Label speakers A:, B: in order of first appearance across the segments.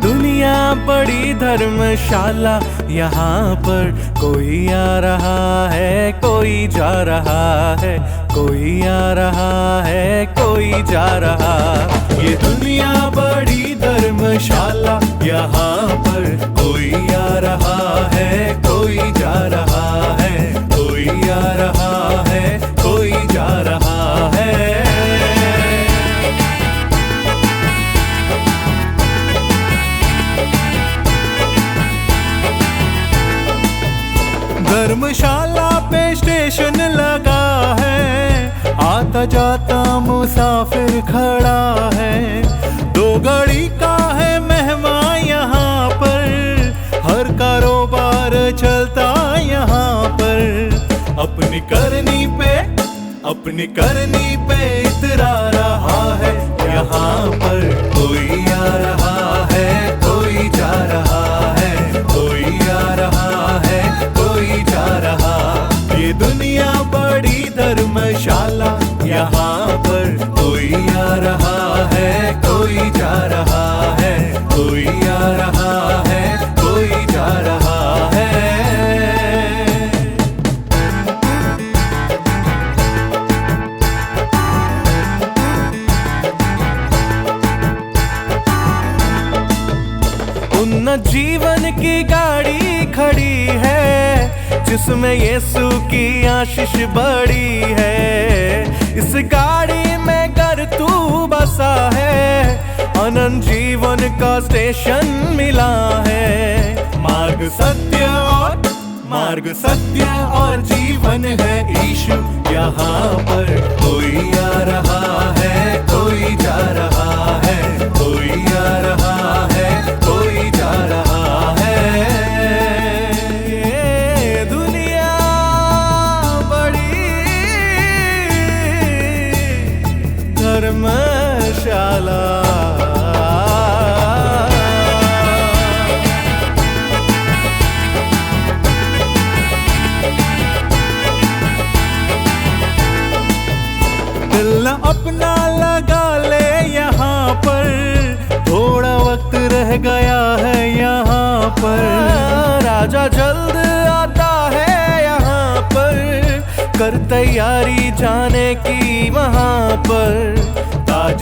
A: दुनिया बड़ी धर्मशाला, यहाँ पर कोई आ रहा है, कोई जा रहा है, कोई आ रहा है, कोई जा रहा। ये दुनिया बड़ी धर्मशाला, यहाँ पर कोई आ रहा है, कोई जा रहा है, कोई आ रहा है, कोई जा रहा है। धर्मशाला पे स्टेशन लगा है, आता जाता मुसाफिर खड़ा है। 2 घड़ी का है मेहमान यहाँ पर, हर कारोबार चलता यहाँ पर। अपनी करनी पे इतरा रहा है, यहाँ पर कोई आ रहा है, कोई जा रहा है, कोई आ रहा है, कोई जा रहा। ये दुनिया बड़ी धर्मशाला, यहाँ पर कोई आ रहा है, कोई जा रहा है, कोई आ रहा है, कोई जा रहा है। उन्नत जीवन की गाड़ी खड़ी है, जिसमें यीशु की आशीष बड़ी है। इस गाड़ी में घर तू बसा है, अनंत जीवन का स्टेशन मिला है। मार्ग सत्य और जीवन है यीशु, यहाँ पर कोई आ रहा है, कोई जा रहा है, कोई आ रहा है, कोई जा रहा है। ये दुनिया बड़ी धर्मशाला। दिल अपना लगा ले यहाँ पर, थोड़ा वक्त रह गया है यहाँ पर। राजा जल्द आता है यहाँ पर, कर तैयारी जाने की वहाँ पर। ताज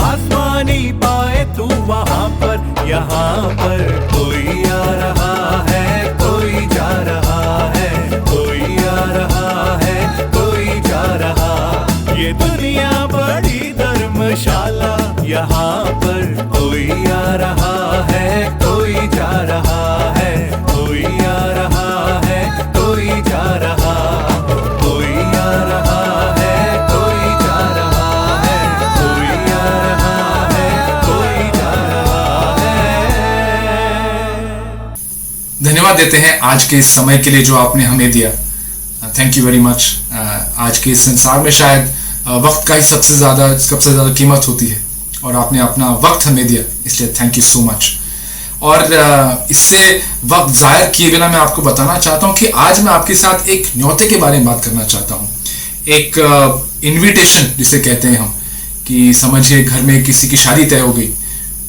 A: आसमानी पाए तू वहाँ पर, यहाँ पर कोई आ रहा है, कोई जा रहा है, कोई आ रहा है, कोई जा रहा। ये दुनिया बड़ी धर्मशाला, यहाँ पर कोई आ रहा है, कोई जा रहा है, कोई आ रहा है, कोई जा रहा, कोई आ रहा है, कोई जा रहा है, कोई आ रहा है, कोई जा रहा है।
B: धन्यवाद देते हैं आज के इस समय के लिए जो आपने हमें दिया। Thank you very much. आज के इस संसार में शायद वक्त का ही सबसे ज़्यादा कीमत होती है, और आपने अपना वक्त हमें दिया, इसलिए थैंक यू सो मच। और इससे वक्त ज़ाहिर किए बिना मैं आपको बताना चाहता हूँ कि आज मैं आपके साथ एक न्योते के बारे में बात करना चाहता हूँ। एक इनविटेशन जिसे कहते हैं हम, कि समझिए घर में किसी की शादी तय हो गई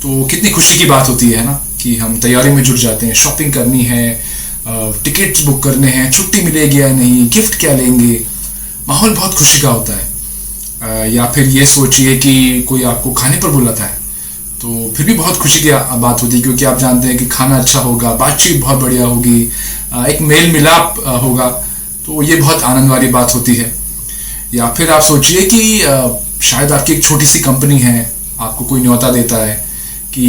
B: तो कितनी खुशी की बात होती है ना, कि हम तैयारी में जुट जाते हैं। शॉपिंग करनी है, टिकट्स बुक करने हैं, छुट्टी मिलेगी या नहीं, गिफ्ट क्या लेंगे, माहौल बहुत खुशी का होता है। या फिर ये सोचिए कि कोई आपको खाने पर बुलाता है तो फिर भी बहुत खुशी की बात होती है, क्योंकि आप जानते हैं कि खाना अच्छा होगा, बातचीत बहुत बढ़िया होगी, एक मेल मिलाप होगा, तो ये बहुत आनंद वाली बात होती है। या फिर आप सोचिए कि शायद आपकी एक छोटी सी कंपनी है, आपको कोई न्योता देता है कि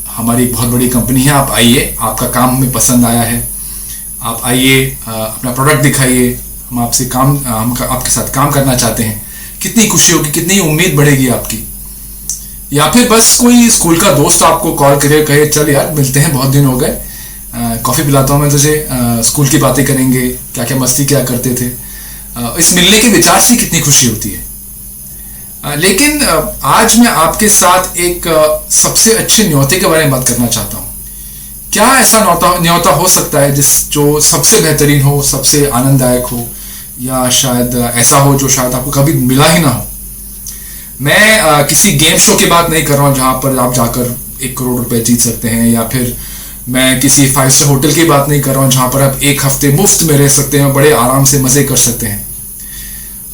B: हमारी एक बहुत बड़ी कंपनी है, आप आइए, आपका काम हमें पसंद आया है, आप आइए, अपना प्रोडक्ट दिखाइए, हम आपके साथ काम करना चाहते हैं। कितनी खुशी होगी, कितनी उम्मीद बढ़ेगी आपकी। या फिर बस कोई स्कूल का दोस्त आपको कॉल करे, कहे चल यार मिलते हैं, बहुत दिन हो गए, कॉफ़ी पिलाता हूँ मैं तुझे, स्कूल की बातें करेंगे, क्या क्या मस्ती क्या करते थे। इस मिलने के विचार से कितनी खुशी होती है। लेकिन आज मैं आपके साथ एक सबसे अच्छे न्योते के बारे में बात करना चाहता हूँ। क्या ऐसा न्योता हो सकता है जो सबसे बेहतरीन हो, सबसे आनंददायक हो, या शायद ऐसा हो जो शायद आपको कभी मिला ही ना हो। मैं किसी गेम शो की बात नहीं कर रहा हूँ जहां पर आप जाकर 1 करोड़ रुपए जीत सकते हैं, या फिर मैं किसी 5 स्टार होटल की बात नहीं कर रहा हूँ जहां पर आप 1 हफ्ते मुफ्त में रह सकते हैं, बड़े आराम से मजे कर सकते हैं।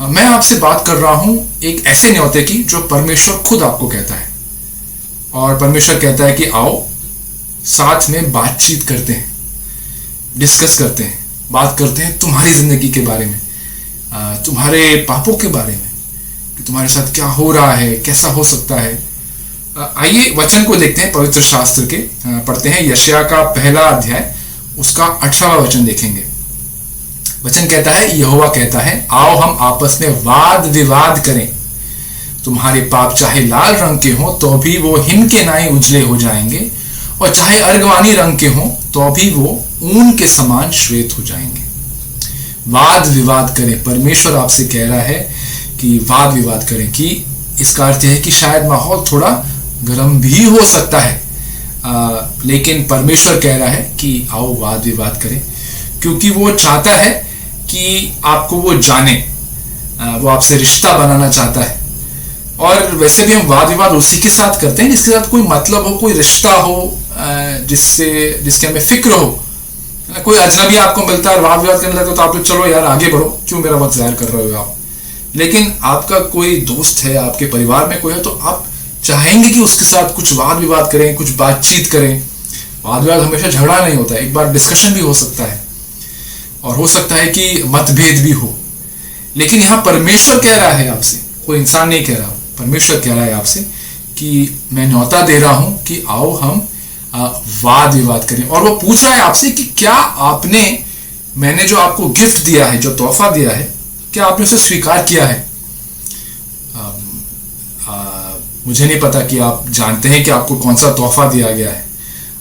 B: मैं आपसे बात कर रहा हूं एक ऐसे न्योते की जो परमेश्वर खुद आपको कहता है, और परमेश्वर कहता है कि आओ साथ में बातचीत करते हैं, डिस्कस करते हैं, बात करते हैं तुम्हारी जिंदगी के बारे में, तुम्हारे पापों के बारे में, कि तुम्हारे साथ क्या हो रहा है, कैसा हो सकता है। आइए वचन को देखते हैं पवित्र शास्त्र के, पढ़ते हैं यशायाह का 1 अध्याय उसका 18वां वचन देखेंगे। वचन कहता है, यहोवा कहता है, आओ हम आपस में वाद विवाद करें, तुम्हारे पाप चाहे लाल रंग के हों तो भी वो हिम के नाई उजले हो जाएंगे, और चाहे अर्गवानी रंग के हों तो भी वो ऊन के समान श्वेत हो जाएंगे। वाद विवाद करें, परमेश्वर आपसे कह रहा है कि वाद विवाद करें, कि इसका अर्थ है कि शायद माहौल थोड़ा गर्म भी हो सकता है, लेकिन परमेश्वर कह रहा है कि आओ वाद विवाद करें, क्योंकि वो चाहता है कि आपको वो जाने, वो आपसे रिश्ता बनाना चाहता है। और वैसे भी हम वाद विवाद उसी के साथ करते हैं जिसके साथ कोई मतलब हो, कोई रिश्ता हो, जिसके हमें फिक्र हो। कोई अजनबी आपको मिलता है और वाद विवाद करने लगता है तो आप लोग चलो यार आगे बढ़ो, क्यों मेरा वक्त ज़ाया कर रहे हो आप। लेकिन आपका कोई दोस्त है, आपके परिवार में कोई है, तो आप चाहेंगे कि उसके साथ कुछ वाद विवाद करें, कुछ बातचीत करें। वाद विवाद हमेशा झगड़ा नहीं होता है, एक बार डिस्कशन भी हो सकता है, और हो सकता है कि मतभेद भी हो। लेकिन यहाँ परमेश्वर कह रहा है आपसे, कोई इंसान नहीं कह रहा, परमेश्वर कह रहा है आपसे कि मैं न्योता दे रहा हूं कि आओ हम वाद विवाद करें। और वो पूछ रहा है आपसे कि क्या मैंने जो आपको गिफ्ट दिया है, जो तोहफा दिया है, क्या आपने उसे स्वीकार किया है? मुझे नहीं पता कि आप जानते हैं कि आपको कौन सा तोहफा दिया गया है।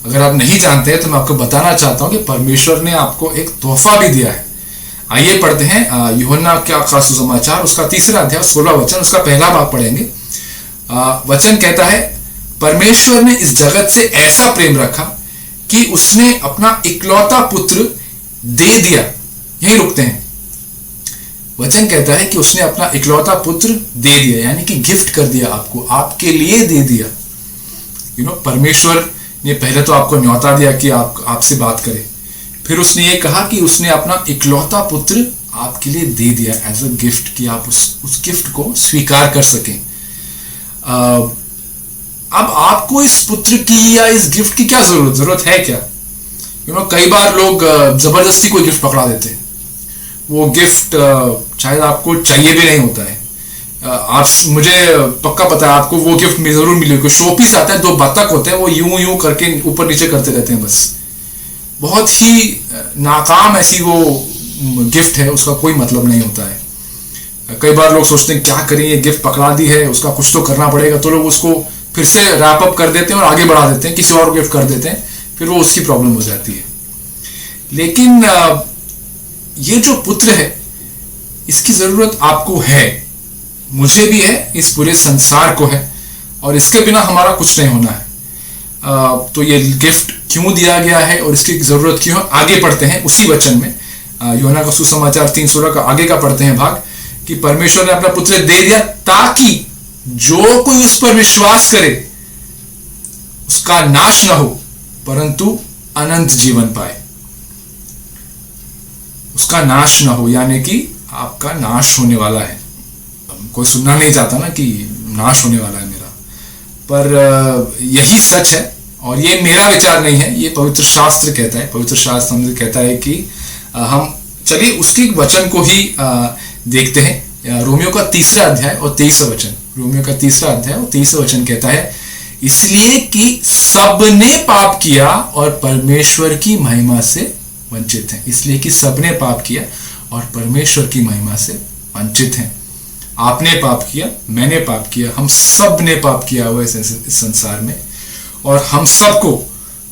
B: अगर आप नहीं जानते हैं तो मैं आपको बताना चाहता हूं कि परमेश्वर ने आपको एक तोहफा भी दिया है। आइए पढ़ते हैं यूहन्ना का सुसमाचार उसका 3 अध्याय 16 वचन, उसका पहला भाग पढ़ेंगे। वचन कहता है, परमेश्वर ने इस जगत से ऐसा प्रेम रखा कि उसने अपना इकलौता पुत्र दे दिया। यही रुकते हैं। वचन कहता है कि उसने अपना इकलौता पुत्र दे दिया, यानी कि गिफ्ट कर दिया आपको, आपके लिए दे दिया। परमेश्वर ने पहले तो आपको न्योता दिया कि आपसे बात करे, फिर उसने ये कहा कि उसने अपना इकलौता पुत्र आपके लिए दे दिया एज अ गिफ्ट, कि आप उस गिफ्ट को स्वीकार कर सकें। अब आपको इस पुत्र की या इस गिफ्ट की क्या जरूरत है क्या? कई बार लोग जबरदस्ती कोई गिफ्ट पकड़ा देते हैं। वो गिफ्ट शायद आपको चाहिए भी नहीं होता है। मुझे पक्का पता है आपको वो गिफ्ट में जरूर मिलेगा। शो पीस आता है, 2 बत्तख होते हैं, वो यूं करके ऊपर नीचे करते रहते हैं, बस। बहुत ही नाकाम ऐसी वो गिफ्ट है, उसका कोई मतलब नहीं होता है। कई बार लोग सोचते हैं क्या करें, ये गिफ्ट पकड़ा दी है, उसका कुछ तो करना पड़ेगा, तो लोग उसको फिर से रैप अप कर देते हैं और आगे बढ़ा देते हैं, किसी और गिफ्ट कर देते हैं, फिर वो उसकी प्रॉब्लम हो जाती है। लेकिन ये जो पुत्र है, इसकी जरूरत आपको है, मुझे भी है, इस पूरे संसार को है, और इसके बिना हमारा कुछ नहीं होना है। तो ये गिफ्ट क्यों दिया गया है और इसकी जरूरत क्यों है, आगे पढ़ते हैं उसी वचन में। यूहन्ना का सुसमाचार 3:16 का आगे का पढ़ते हैं भाग, कि परमेश्वर ने अपना पुत्र दे दिया ताकि जो कोई उस पर विश्वास करे उसका नाश न हो परंतु अनंत जीवन पाए। उसका नाश न हो, यानी कि आपका नाश होने वाला है। कोई सुनना नहीं चाहता ना कि नाश होने वाला है मेरा, पर यही सच है, और ये मेरा विचार नहीं है, ये पवित्र शास्त्र कहता है। पवित्र शास्त्र हमसे कहता है कि हम चलिए उसकी वचन को ही देखते हैं। रोमियो का 3 अध्याय और 23 वचन, रोमियो का 3 अध्याय और 23 वचन कहता है, इसलिए कि सबने पाप किया और परमेश्वर की महिमा से वंचित हैं। इसलिए कि सबने पाप किया और परमेश्वर की महिमा से वंचित हैं। आपने पाप किया, मैंने पाप किया, हम सब ने पाप किया हुआ इस संसार में, और हम सबको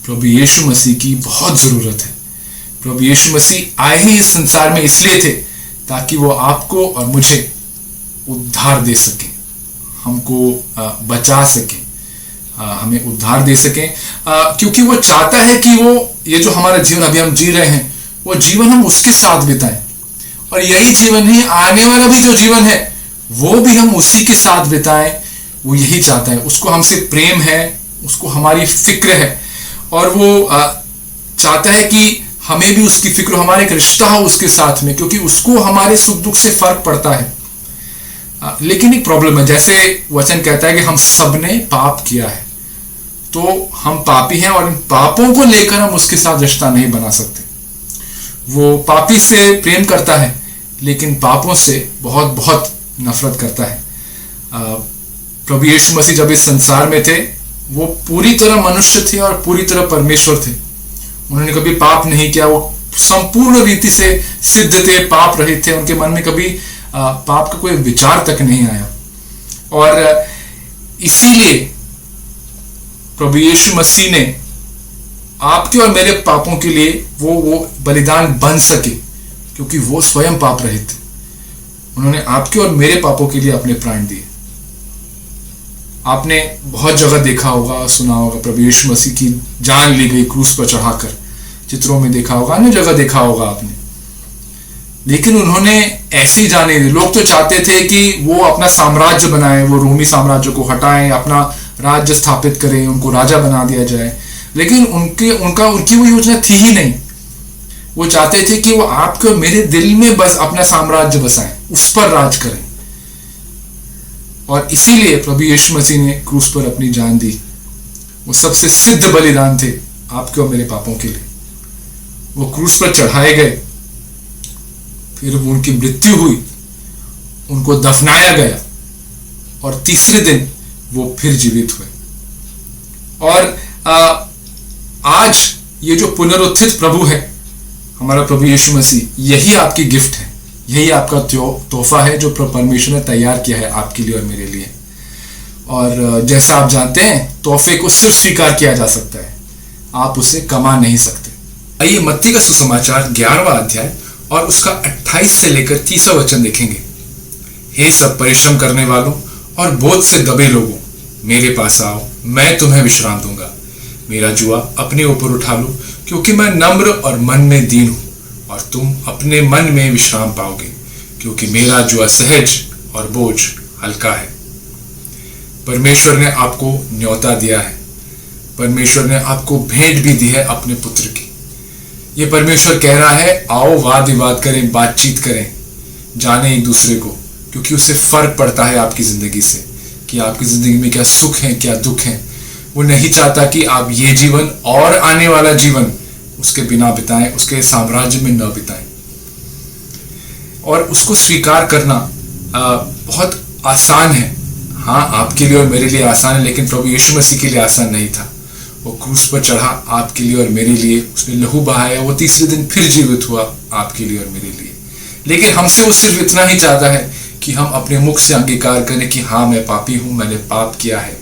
B: प्रभु यीशु मसीह की बहुत जरूरत है। प्रभु यीशु मसीह आए ही इस संसार में इसलिए थे ताकि वो आपको और मुझे उद्धार दे सके, हमको बचा सके, हमें उद्धार दे सके, क्योंकि वो चाहता है कि वो ये जो हमारा जीवन अभी हम जी रहे हैं, वो जीवन हम उसके साथ बिताएं, और यही जीवन ही आने वाला भी जो जीवन है वो भी हम उसी के साथ बिताएं, वो यही चाहता है, उसको हमसे प्रेम है, उसको हमारी फिक्र है, और वो चाहता है कि हमें भी उसकी फिक्र, हमारा एक रिश्ता हो उसके साथ में, क्योंकि उसको हमारे सुख दुख से फर्क पड़ता है। लेकिन एक प्रॉब्लम है, जैसे वचन कहता है कि हम सब ने पाप किया है, तो हम पापी हैं और इन पापों को लेकर हम उसके साथ रिश्ता नहीं बना सकते। वो पापी से प्रेम करता है लेकिन पापों से बहुत बहुत नफरत करता है। प्रभु यीशु मसीह जब इस संसार में थे, वो पूरी तरह मनुष्य थे और पूरी तरह परमेश्वर थे। उन्होंने कभी पाप नहीं किया, वो संपूर्ण रीति से सिद्ध थे, पाप रहित थे, उनके मन में कभी पाप का कोई विचार तक नहीं आया। और इसीलिए प्रभु यीशु मसीह ने आपके और मेरे पापों के लिए वो बलिदान बन सके, क्योंकि वो स्वयं पाप रहित थे। उन्होंने आपके और मेरे पापों के लिए अपने प्राण दिए। आपने बहुत जगह देखा होगा, सुना होगा, प्रभु यीशु मसीह की जान ली गई क्रूस पर चढ़ाकर, चित्रों में देखा होगा, अन्य जगह देखा होगा आपने। लेकिन उन्होंने ऐसी जान नहीं दी। लोग तो चाहते थे कि वो अपना साम्राज्य बनाएं, वो रोमी साम्राज्य को हटाएं, अपना राज्य स्थापित करें, उनको राजा बना दिया जाए। लेकिन उनकी वो योजना थी ही नहीं। वो चाहते थे कि वो आपके और मेरे दिल में बस अपना साम्राज्य बसाएं, उस पर राज करें। और इसीलिए प्रभु यीशु मसीह ने क्रूस पर अपनी जान दी। वो सबसे सिद्ध बलिदान थे आपके और मेरे पापों के लिए। वो क्रूस पर चढ़ाए गए, फिर उनकी मृत्यु हुई, उनको दफनाया गया, और तीसरे दिन वो फिर जीवित हुए। और आज ये जो पुनरुत्थित प्रभु है, हमारा प्रभु यीशु मसीह, यही आपकी गिफ्ट है, यही आपका तोहफा है जो परमेश्वर ने तैयार किया है आपके लिए और मेरे लिए। और जैसा आप जानते हैं, तोहफे को सिर्फ स्वीकार किया जा सकता है, आप उसे कमा नहीं सकते। आइए मत्ती का सुसमाचार 11वां अध्याय और उसका 28 से लेकर 30वां वचन देखेंगे। हे सब परिश्रम करने वालों और बोझ से दबे लोगों, मेरे पास आओ, मैं तुम्हें विश्राम दूंगा। मेरा जुआ अपने ऊपर उठा लो, क्योंकि मैं नम्र और मन में दीन हूं, और तुम अपने मन में विश्राम पाओगे, क्योंकि मेरा जुआ सहज और बोझ हल्का है। परमेश्वर ने आपको न्योता दिया है, परमेश्वर ने आपको भेंट भी दी है अपने पुत्र की। ये परमेश्वर कह रहा है, आओ वाद विवाद करें, बातचीत करें, जाने एक दूसरे को, क्योंकि उससे फर्क पड़ता है आपकी जिंदगी से कि आपकी जिंदगी में क्या सुख है, क्या दुख है। वो नहीं चाहता कि आप ये जीवन और आने वाला जीवन उसके बिना बिताएं, उसके साम्राज्य में न बिताएं। और उसको स्वीकार करना बहुत आसान है। हाँ, आपके लिए और मेरे लिए आसान है, लेकिन प्रभु यीशु मसीह के लिए आसान नहीं था। वो क्रूस पर चढ़ा आपके लिए और मेरे लिए, उसने लहू बहाया, वो तीसरे दिन फिर जीवित हुआ आपके लिए और मेरे लिए। लेकिन हमसे वो सिर्फ इतना ही चाहता है कि हम अपने मुख से अंगीकार करें कि हाँ, मैं पापी हूं, मैंने पाप किया है,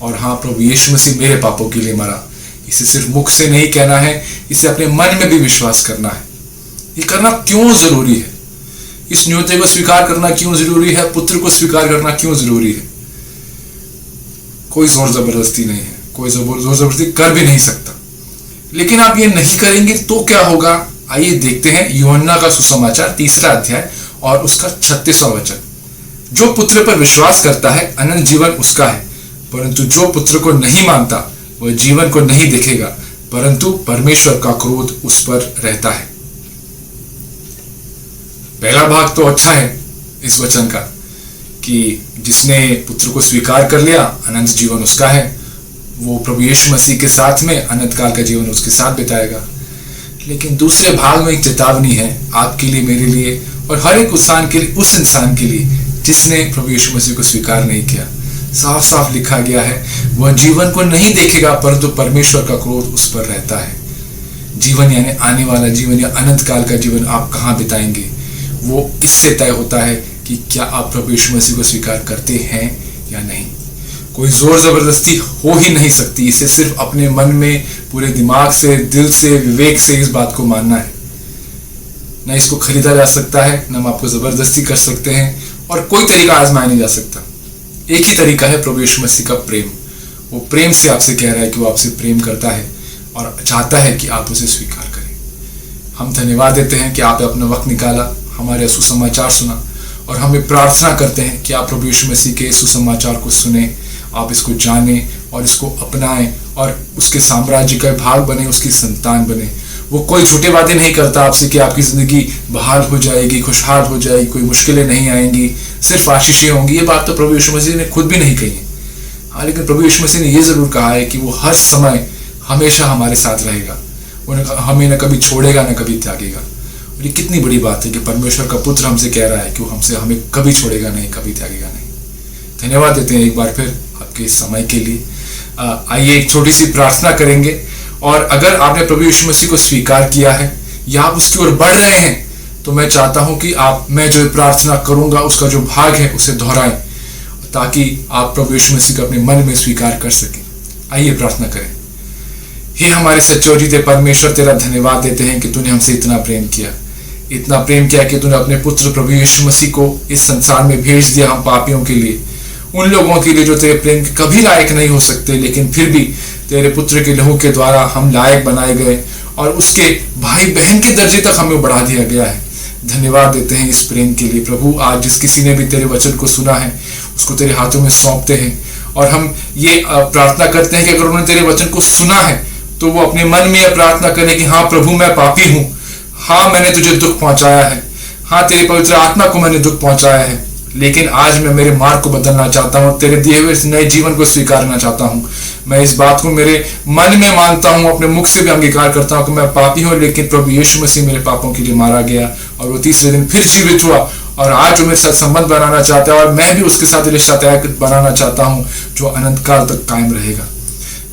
B: और हाँ, प्रभु यीशु मसीह मेरे पापों के लिए मरा। इसे सिर्फ मुख से नहीं कहना है, इसे अपने मन में भी विश्वास करना है। ये करना क्यों जरूरी है? इस न्योते को स्वीकार करना क्यों जरूरी है? पुत्र को स्वीकार करना क्यों जरूरी है? कोई जोर जबरदस्ती नहीं है, कोई जोर जबरदस्ती कर भी नहीं सकता। लेकिन आप ये नहीं करेंगे तो क्या होगा? आइए देखते हैं यूहन्ना का सुसमाचार 3रा अध्याय और उसका 36वां वचन। जो पुत्र पर विश्वास करता है, अनंत जीवन उसका है, परंतु जो पुत्र को नहीं मानता, वह जीवन को नहीं देखेगा, परंतु परमेश्वर का क्रोध उस पर रहता है। पहला भाग तो अच्छा है इस वचन का कि जिसने पुत्र को स्वीकार कर लिया, अनंत जीवन उसका है, वो प्रभु यीशु मसीह के साथ में अनंत काल का जीवन उसके साथ बिताएगा। लेकिन दूसरे भाग में एक चेतावनी है आपके लिए, मेरे लिए और हर एक इंसान के लिए, उस इंसान के लिए जिसने प्रभु यीशु मसीह को स्वीकार नहीं किया। साफ साफ लिखा गया है, वह जीवन को नहीं देखेगा, परंतु परमेश्वर का क्रोध उस पर रहता है। जीवन यानी आने वाला जीवन या अनंत काल का जीवन आप कहाँ बिताएंगे, वो इससे तय होता है कि क्या आप प्रभु यीशु मसीह को स्वीकार करते हैं या नहीं। कोई जोर जबरदस्ती हो ही नहीं सकती। इसे सिर्फ अपने मन में, पूरे दिमाग से, दिल से, विवेक से इस बात को मानना है। न इसको खरीदा जा सकता है, न हम आपको जबरदस्ती कर सकते हैं, और कोई तरीका आजमाया नहीं जा सकता। एक ही तरीका है, प्रभु यीशु मसीह का प्रेम। वो प्रेम से आपसे कह रहा है कि वो आपसे प्रेम करता है और चाहता है कि आप उसे स्वीकार करें। हम धन्यवाद देते हैं कि आपने अपना वक्त निकाला, हमारे सुसमाचार सुना, और हमें प्रार्थना करते हैं कि आप प्रभु यीशु मसीह के सुसमाचार को सुने, आप इसको जानें और इसको अपनाएं और उसके साम्राज्य का भाग बने, उसकी संतान बने। वो कोई झूठे वादे नहीं करता आपसे कि आपकी ज़िंदगी बहाल हो जाएगी, खुशहाल हो जाएगी, कोई मुश्किलें नहीं आएंगी, सिर्फ आशीषें होंगी। ये बात तो प्रभु यीशु मसीह ने खुद भी नहीं कही है। हाँ, लेकिन प्रभु यीशु मसीह ने ये ज़रूर कहा है कि वो हर समय हमेशा हमारे साथ रहेगा, वो हमें न कभी छोड़ेगा न कभी त्यागेगा। और ये कितनी बड़ी बात है कि परमेश्वर का पुत्र हमसे कह रहा है कि वो हमें कभी छोड़ेगा नहीं, कभी त्यागेगा नहीं। धन्यवाद देते हैं एक बार फिर आपके इस समय के लिए। आइए एक छोटी सी प्रार्थना करेंगे, और अगर आपने प्रभु यीशु मसीह को स्वीकार किया है या आप उसकी ओर बढ़ रहे हैं, तो मैं चाहता हूं कि मैं जो प्रार्थना करूंगा उसका जो भाग है उसे दोहराएं, ताकि आप प्रभु यीशु मसीह को अपने मन में स्वीकार कर सकें। आइए प्रार्थना करें। हे हमारे सच्चे और जीते परमेश्वर, तेरा धन्यवाद देते हैं कि तूने हमसे इतना प्रेम किया कि तूने अपने पुत्र प्रभु यीशु मसीह को इस संसार में भेज दिया, हम पापियों के लिए, उन लोगों के लिए जो तेरे प्रेम के कभी लायक नहीं हो सकते, लेकिन फिर भी तेरे पुत्र के लहू के द्वारा हम लायक बनाए गए और उसके भाई बहन के दर्जे तक हमें बढ़ा दिया गया है। धन्यवाद देते हैं इस प्रेम के लिए प्रभु। आज जिस किसी ने भी तेरे वचन को सुना है उसको तेरे हाथों में सौंपते हैं, और हम ये प्रार्थना करते हैं कि अगर उन्होंने तेरे वचन को सुना है तो वो अपने मन में यह प्रार्थना करें कि हाँ प्रभु, मैं पापी हूँ, हाँ मैंने तुझे दुख पहुंचाया है, हाँ तेरी पवित्र आत्मा को मैंने दुख पहुंचाया है, लेकिन आज मैं मेरे मार्ग को बदलना चाहता हूँ, तेरे दिए हुए इस नए जीवन को स्वीकारना चाहता हूँ। मैं इस बात को मेरे मन में मानता हूँ, अपने मुख से भी अंगीकार करता हूँ कि मैं पापी हूँ, लेकिन प्रभु यीशु मसीह मेरे पापों के लिए मारा गया और वो तीसरे दिन फिर जीवित हुआ, और आज वो मेरे साथ संबंध बनाना चाहता है और मैं भी उसके साथ रिश्ता तय बनाना चाहता हूँ जो अनंत काल तक कायम रहेगा।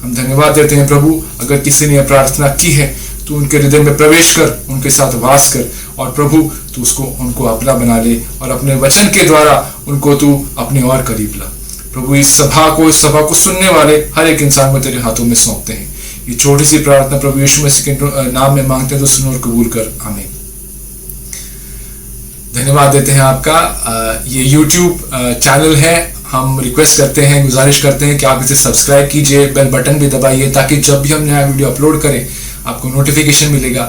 B: हम धन्यवाद देते हैं प्रभु। अगर किसी ने यह प्रार्थना की है तू उनके हृदय में प्रवेश कर, उनके साथ वास कर, और प्रभु तू उनको अपना बना ले और अपने वचन के द्वारा उनको तू अपने और करीब ला। प्रभु इस सभा को सुनने वाले हर एक इंसान को तेरे हाथों में सौंपते हैं। ये छोटी सी प्रार्थना प्रभु यीशु मसीह के नाम में मांगते हैं, तो सुन और कबूल कर, आमीन। धन्यवाद देते हैं आपका। ये YouTube चैनल है, हम रिक्वेस्ट करते हैं, गुजारिश करते हैं कि आप इसे सब्सक्राइब कीजिए, बेल बटन भी दबाइए, ताकि जब भी हम नया वीडियो अपलोड करें आपको नोटिफिकेशन मिलेगा।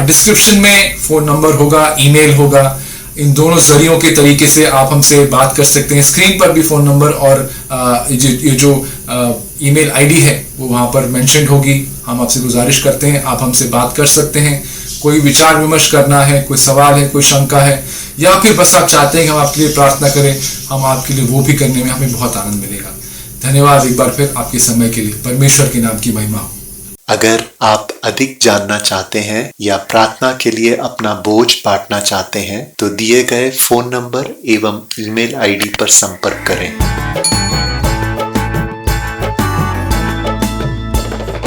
B: डिस्क्रिप्शन में फ़ोन नंबर होगा, ईमेल होगा, इन दोनों जरियों के तरीके से आप हमसे बात कर सकते हैं। स्क्रीन पर भी फ़ोन नंबर और ये जो ईमेल आईडी है वो वहाँ पर मेंशन होगी। हम आपसे गुजारिश करते हैं आप हमसे बात कर सकते हैं। कोई विचार विमर्श करना है, कोई सवाल है, कोई शंका है, या फिर बस आप चाहते हैं कि हम आपके लिए प्रार्थना करें, हम आपके लिए वो भी करने में हमें बहुत आनंद मिलेगा। धन्यवाद एक बार फिर आपके समय के लिए। परमेश्वर के नाम की महिमा हो।
C: अगर आप अधिक जानना चाहते हैं या प्रार्थना के लिए अपना बोझ बांटना चाहते हैं तो दिए गए फोन नंबर एवं ईमेल आईडी पर संपर्क करें।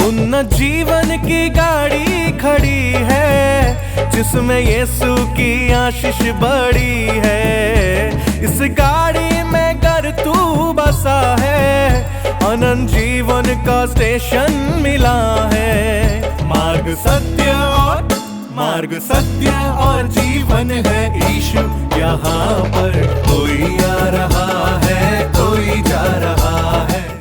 A: उन्नत जीवन की गाड़ी खड़ी है जिसमें यीशु की आशीष बड़ी है। इस गाड़ी में घर तू बसा है, अनंत जीवन का स्टेशन मिला है। मार्ग सत्य और जीवन है यीशु, यहाँ पर कोई आ रहा है, कोई जा रहा है।